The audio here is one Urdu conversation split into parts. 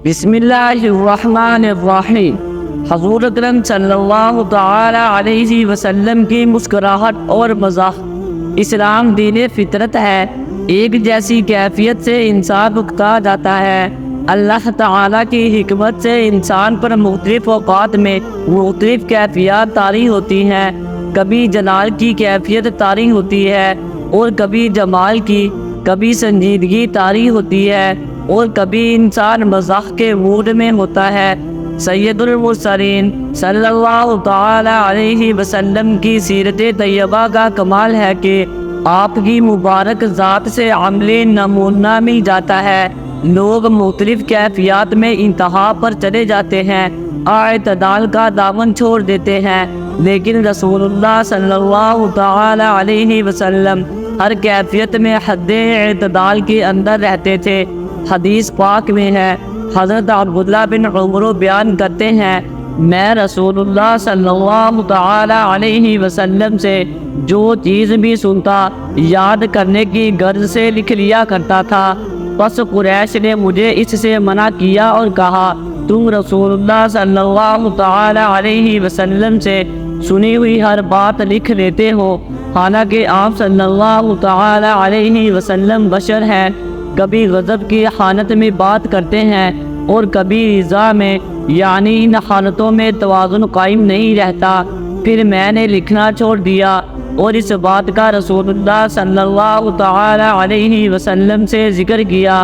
بسم اللہ الرحمن الرحیم۔ حضور اکرم صلی اللہ تعالی علیہ وسلم کی مسکراہٹ اور مزاح۔ اسلام دین فطرت ہے، ایک جیسی کیفیت سے انسان اکتا جاتا ہے۔ اللہ تعالیٰ کی حکمت سے انسان پر مختلف اوقات میں مختلف کیفیات طاری ہوتی ہیں۔ کبھی جلال کی کیفیت طاری ہوتی ہے اور کبھی جمال کی، کبھی سنجیدگی طاری ہوتی ہے اور کبھی انسان مزاح کے موڈ میں ہوتا ہے۔ سید المرسلین صلی اللہ تعالی علیہ وسلم کی سیرت طیبہ کا کمال ہے کہ آپ کی مبارک ذات سے عملی نمونہ مل جاتا ہے۔ لوگ مختلف کیفیات میں انتہا پر چلے جاتے ہیں، اعتدال کا دامن چھوڑ دیتے ہیں، لیکن رسول اللہ صلی اللہ تعالی علیہ وسلم ہر کیفیت میں حد اعتدال کے اندر رہتے تھے۔ حدیث پاک میں ہے، حضرت عبداللہ بن عمر بیان کرتے ہیں، میں رسول اللہ صلی اللہ تعالی علیہ وسلم سے جو چیز بھی سنتا یاد کرنے کی غرض سے لکھ لیا کرتا تھا۔ پس قریش نے مجھے اس سے منع کیا اور کہا، تم رسول اللہ صلی اللہ تعالی علیہ وسلم سے سنی ہوئی ہر بات لکھ لیتے ہو، حالانکہ آپ صلی اللہ تعالی علیہ وسلم بشر ہیں، کبھی غضب کی حالت میں بات کرتے ہیں اور کبھی رضا میں، یعنی ان حالتوں میں توازن قائم نہیں رہتا۔ پھر میں نے لکھنا چھوڑ دیا اور اس بات کا رسول اللہ صلی اللہ تعالی علیہ وسلم سے ذکر کیا۔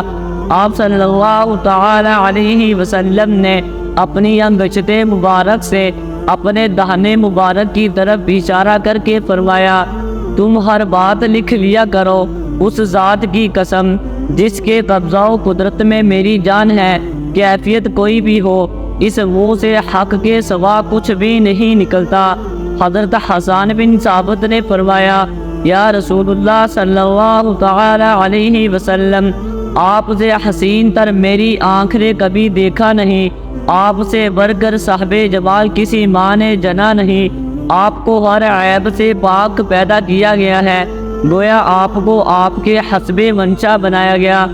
آپ صلی اللہ تعالی علیہ وسلم نے اپنی انگشت مبارک سے اپنے دہنے مبارک کی طرف اشارہ کر کے فرمایا، تم ہر بات لکھ لیا کرو، اس ذات کی قسم جس کے قبضہ و قدرت میں میری جان ہے، کیفیت کوئی بھی ہو، اس منہ سے حق کے سوا کچھ بھی نہیں نکلتا۔ حضرت حسان بن ثابت نے فرمایا، یا رسول اللہ صلی اللہ تعالی علیہ وسلم، آپ سے حسین تر میری آنکھ نے کبھی دیکھا نہیں، آپ سے بڑھ کر صاحب جمال کسی ماں نے جنا نہیں، آپ کو ہر عیب سے پاک پیدا کیا گیا ہے، گویا آپ کو آپ کے حسب منشا بنایا گیا۔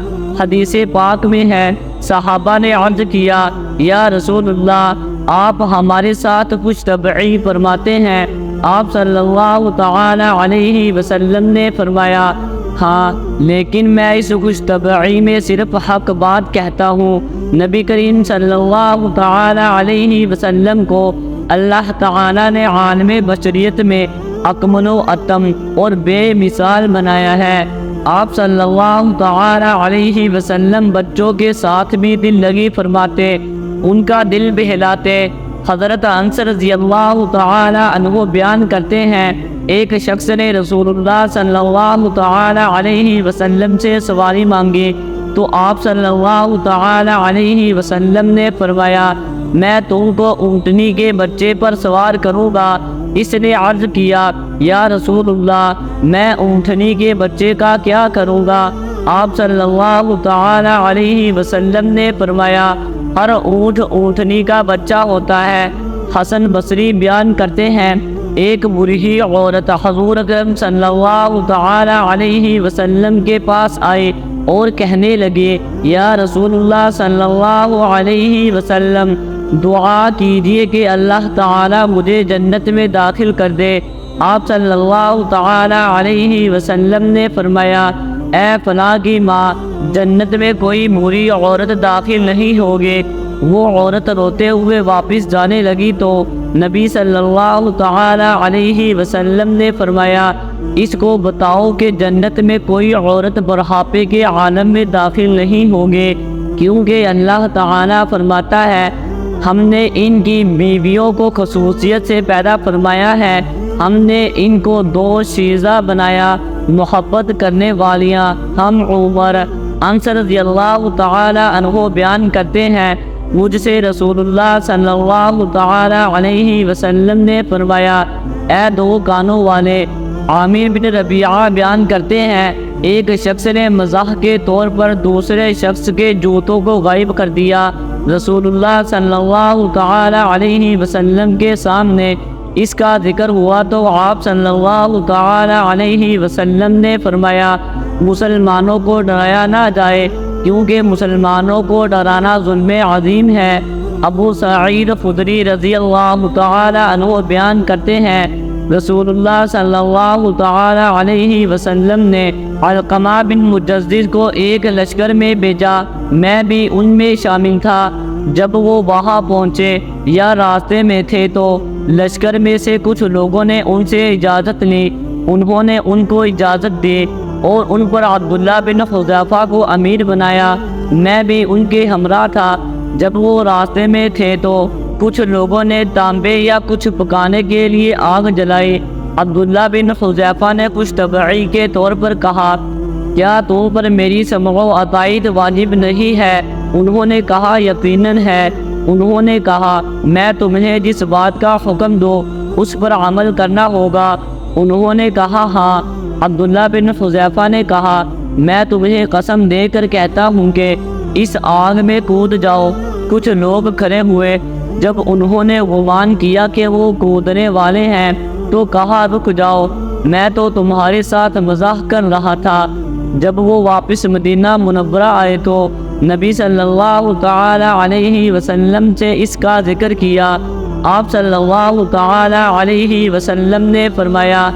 حدیث پاک میں ہے، صحابہ نے عرض کیا، یا رسول اللہ، آپ ہمارے ساتھ خوش طبعی فرماتے ہیں؟ آپ صلی اللہ تعالی علیہ وسلم نے فرمایا، ہاں، لیکن میں اس خوش طبعی میں صرف حق بات کہتا ہوں۔ نبی کریم صلی اللہ تعالی علیہ وسلم کو اللہ تعالی نے عالم بشریت میں اکمل و اتم اور بے مثال بنایا ہے۔ آپ صلی اللہ تعالی علیہ وسلم بچوں کے ساتھ بھی دل لگی فرماتے، ان کا دل بہلاتے۔ حضرت انس رضی اللہ تعالی عنہ بیان کرتے ہیں، ایک شخص نے رسول اللہ صلی اللہ تعالی علیہ وسلم سے سواری مانگی تو آپ صلی اللہ تعالی علیہ وسلم نے فرمایا، میں تم کو اونٹنی کے بچے پر سوار کروں گا۔ اس نے عرض کیا، یا رسول اللہ، میں اونٹنی کے بچے کا کیا کروں گا؟ آپ صلی اللہ تعالی علیہ وسلم نے فرمایا، ہر اونٹ اونٹنی کا بچہ ہوتا ہے۔ حسن بصری بیان کرتے ہیں، ایک بوڑھی عورت حضور اکرم صلی اللہ تعالی علیہ وسلم کے پاس آئی اور کہنے لگے، یا رسول اللہ صلی اللہ علیہ وسلم، دعا کیجئے کہ اللہ تعالی مجھے جنت میں داخل کر دے۔ آپ صلی اللہ تعالی علیہ وسلم نے فرمایا، اے فلاں کی ماں، جنت میں کوئی بوڑھی عورت داخل نہیں ہوگی۔ وہ عورت روتے ہوئے واپس جانے لگی تو نبی صلی اللہ تعالی علیہ وسلم نے فرمایا، اس کو بتاؤ کہ جنت میں کوئی عورت بڑھاپے کے عالم میں داخل نہیں ہوگی، کیونکہ اللہ تعالی فرماتا ہے، ہم نے ان کی بیویوں کو خصوصیت سے پیدا فرمایا ہے، ہم نے ان کو دو شیزہ بنایا، محبت کرنے والیاں ہم عمر۔ انس رضی اللہ تعالی عنہ بیان کرتے ہیں، مجھ سے رسول اللہ صلی اللہ تعالی علیہ وسلم نے فرمایا، اے دو کانوں والے۔ عامر بن ربیعہ بیان کرتے ہیں، ایک شخص نے مزاح کے طور پر دوسرے شخص کے جوتوں کو غائب کر دیا۔ رسول اللہ صلی اللہ تعالی علیہ وسلم کے سامنے اس کا ذکر ہوا تو آپ صلی اللہ تعالی علیہ وسلم نے فرمایا، مسلمانوں کو ڈرایا نہ جائے، کیونکہ مسلمانوں کو ڈرانا ظلم عظیم ہے۔ ابو سعید خدری رضی اللہ تعالی عنہ بیان کرتے ہیں، رسول اللہ صلی اللہ تعالی علیہ وسلم نے علقمہ بن مجزز کو ایک لشکر میں بھیجا، میں بھی ان میں شامل تھا۔ جب وہ وہاں پہنچے یا راستے میں تھے تو لشکر میں سے کچھ لوگوں نے ان سے اجازت لی، انہوں نے ان کو اجازت دی اور ان پر عبداللہ بن حذیفہ کو امیر بنایا، میں بھی ان کے ہمراہ تھا۔ جب وہ راستے میں تھے تو کچھ لوگوں نے تانبے یا کچھ پکانے کے لیے آگ جلائی۔ عبداللہ بن حذیفہ نے کچھ تبعی کے طور پر کہا، کیا تم پر میری سمع و اطاعت واجب نہیں ہے؟ انہوں نے کہا یقیناً ہے۔ انہوں نے کہا میں تمہیں جس بات کا حکم دو اس پر عمل کرنا ہوگا۔ انہوں نے کہا ہاں۔ عبداللہ بن حذیفہ نے کہا میں تمہیں قسم دے کر کہتا ہوں کہ اس آگ میں کود جاؤ۔ کچھ لوگ کھڑے ہوئے، جب انہوں نے گمان کیا کہ وہ کودنے والے ہیں تو کہا رک جاؤ، میں تو تمہارے ساتھ مزاح کر رہا تھا۔ جب وہ واپس مدینہ منورہ آئے تو نبی صلی اللہ تعالی علیہ وسلم سے اس کا ذکر کیا۔ آپ صلی اللہ تعالی علیہ وسلم نے فرمایا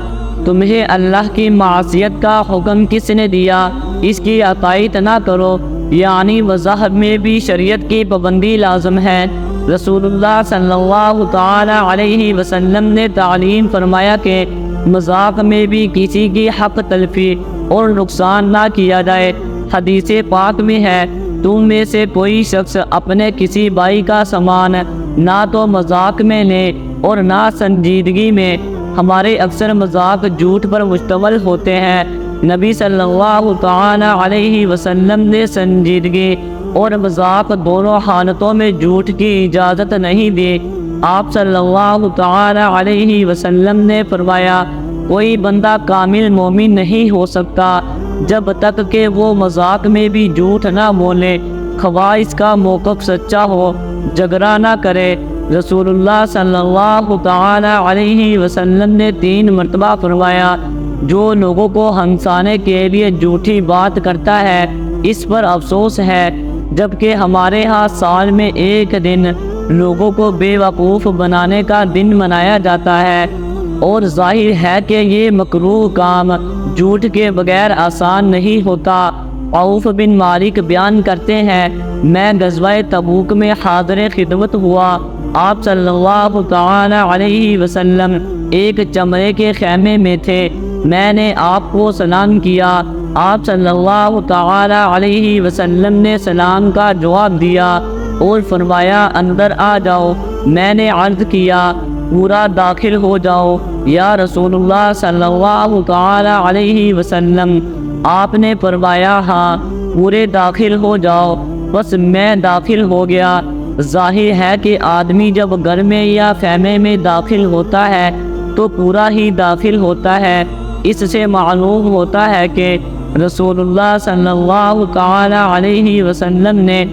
تمہیں اللہ کی معصیت کا حکم کس نے دیا؟ اس کی اطاعت نہ کرو، یعنی مذہب میں بھی شریعت کی پابندی لازم ہے۔ رسول اللہ صلی اللہ تعالی علیہ وسلم نے تعلیم فرمایا کہ مذاق میں بھی کسی کی حق تلفی اور نقصان نہ کیا جائے۔ حدیث پاک میں ہے تم میں سے کوئی شخص اپنے کسی بھائی کا سامان نہ تو مذاق میں لے اور نہ سنجیدگی میں۔ ہمارے اکثر مذاق جھوٹ پر مشتمل ہوتے ہیں۔ نبی صلی اللہ تعالی علیہ وسلم نے سنجیدگی اور مذاق دونوں حالتوں میں جھوٹ کی اجازت نہیں دی۔ آپ صلی اللہ تعالی علیہ وسلم نے فرمایا کوئی بندہ کامل مومن نہیں ہو سکتا جب تک کہ وہ مذاق میں بھی جھوٹ نہ بولے، خواہ اس کا موقف سچا ہو، جھگڑا نہ کرے۔ رسول اللہ صلی اللہ تعالی علیہ وسلم نے 3 مرتبہ فرمایا جو لوگوں کو ہنسانے کے لیے جھوٹی بات کرتا ہے اس پر افسوس ہے، جبکہ ہمارے ہاں سال میں ایک دن لوگوں کو بے وقوف بنانے کا دن منایا جاتا ہے، اور ظاہر ہے کہ یہ مکروہ کام جھوٹ کے بغیر آسان نہیں ہوتا۔ عوف بن مالک بیان کرتے ہیں میں غزوہ تبوک میں حاضر خدمت ہوا۔ آپ صلی اللہ تعالی علیہ وسلم ایک چمڑے کے خیمے میں تھے، میں نے آپ کو سلام کیا۔ آپ صلی اللہ تعالی علیہ وسلم نے سلام کا جواب دیا اور فرمایا اندر آ جاؤ۔ میں نے عرض کیا پورا داخل ہو جاؤ یا رسول اللہ صلی اللہ تعالی علیہ وسلم؟ آپ نے فرمایا ہاں پورے داخل ہو جاؤ۔ بس میں داخل ہو گیا۔ ظاہر ہے کہ آدمی جب گھر میں یا خیمے میں داخل ہوتا ہے تو پورا ہی داخل ہوتا ہے۔ اس سے معلوم ہوتا ہے کہ رسول اللہ صلی اللہ تعالی علیہ وسلم نے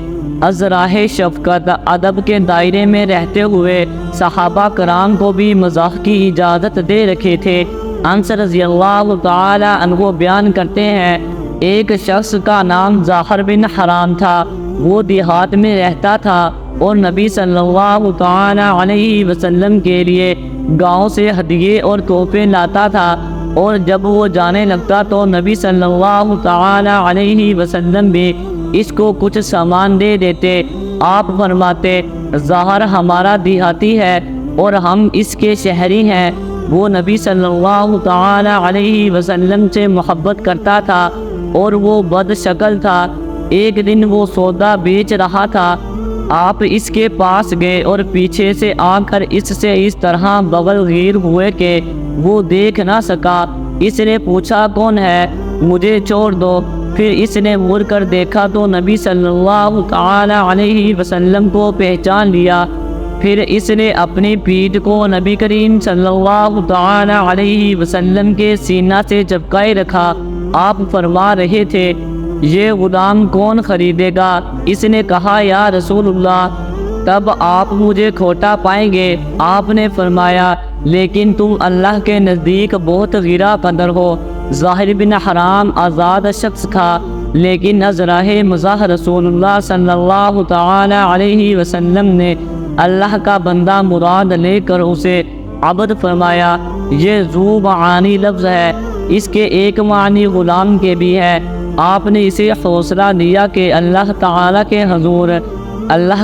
ازراہ شفقت ادب کے دائرے میں رہتے ہوئے صحابہ کرام کو بھی مزاح کی اجازت دے رکھے تھے۔ انس رضی اللہ تعالی عنہ بیان کرتے ہیں ایک شخص کا نام زاہر بن حرام تھا، وہ دیہات میں رہتا تھا اور نبی صلی اللہ تعالی علیہ وسلم کے لیے گاؤں سے ہدیے اور تحفے لاتا تھا، اور جب وہ جانے لگتا تو نبی صلی اللہ تعالی علیہ وسلم بھی اس کو کچھ سامان دے دیتے۔ آپ فرماتے زاہر ہمارا دیہاتی ہے اور ہم اس کے شہری ہیں۔ وہ نبی صلی اللہ تعالی علیہ وسلم سے محبت کرتا تھا اور وہ بد شکل تھا۔ ایک دن وہ سودا بیچ رہا تھا، آپ اس کے پاس گئے اور پیچھے سے آ کر اس سے اس طرح بغل گیر ہوئے کہ وہ دیکھ نہ سکا۔ اس نے پوچھا کون ہے؟ مجھے چھوڑ دو۔ پھر اس نے مڑ کر دیکھا تو نبی صلی اللہ تعالی علیہ وسلم کو پہچان لیا۔ پھر اس نے اپنی پیٹھ کو نبی کریم صلی اللہ تعالی علیہ وسلم کے سینہ سے چپکائے رکھا۔ آپ فرما رہے تھے یہ غلام کون خریدے گا؟ اس نے کہا یا رسول اللہ تب آپ مجھے کھوٹا پائیں گے۔ آپ نے فرمایا لیکن تم اللہ کے نزدیک بہت گرا قدر ہو۔ ظاہر بن حرام آزاد شخص تھا، لیکن از راہ مزاح رسول اللہ صلی اللہ تعالی علیہ وسلم نے اللہ کا بندہ مراد لے کر اسے عبد فرمایا۔ یہ ذو معانی لفظ ہے، اس کے ایک معنی غلام کے بھی ہے۔ آپ نے اسے حوصلہ دیا کہ اللہ تعالی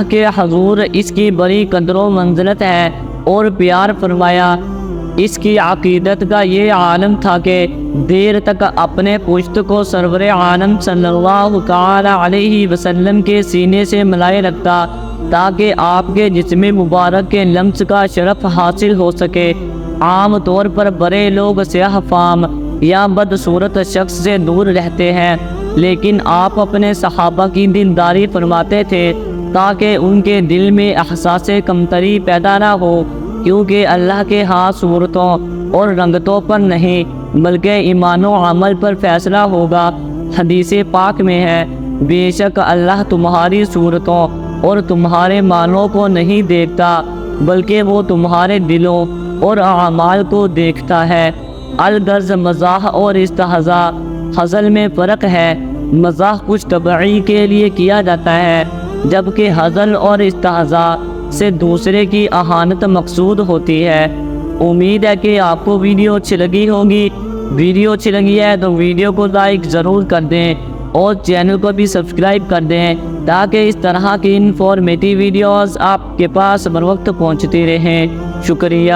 کے حضور اس کی بڑی قدر و منزلت ہے اور پیار فرمایا۔ اس کی عقیدت کا یہ عالم تھا کہ دیر تک اپنے پشت کو سرور عالم صلی اللہ تعالی علیہ وسلم کے سینے سے ملائے رکھتا تاکہ آپ کے جسم مبارک کے لمس کا شرف حاصل ہو سکے۔ عام طور پر بڑے لوگ سیاہ فام یا بدصورت شخص سے دور رہتے ہیں، لیکن آپ اپنے صحابہ کی دلداری فرماتے تھے تاکہ ان کے دل میں احساس کمتری پیدا نہ ہو، کیونکہ اللہ کے ہاں صورتوں اور رنگتوں پر نہیں بلکہ ایمان و عمل پر فیصلہ ہوگا۔ حدیث پاک میں ہے، بے شک اللہ تمہاری صورتوں اور تمہارے معنوں کو نہیں دیکھتا بلکہ وہ تمہارے دلوں اور اعمال کو دیکھتا ہے۔ الغرض مزاح اور استہزاء ہزل میں فرق ہے۔ مزاح کچھ طبعی کے لیے کیا جاتا ہے، جبکہ ہزل اور استہزاء سے دوسرے کی اہانت مقصود ہوتی ہے۔ امید ہے کہ آپ کو ویڈیو اچھی لگی ہوگی۔ ویڈیو اچھی لگی ہے تو ویڈیو کو لائک ضرور کر دیں اور چینل کو بھی سبسکرائب کر دیں تاکہ اس طرح کی انفارمیٹیو ویڈیوز آپ کے پاس بر وقت پہنچتی رہیں۔ شکریہ۔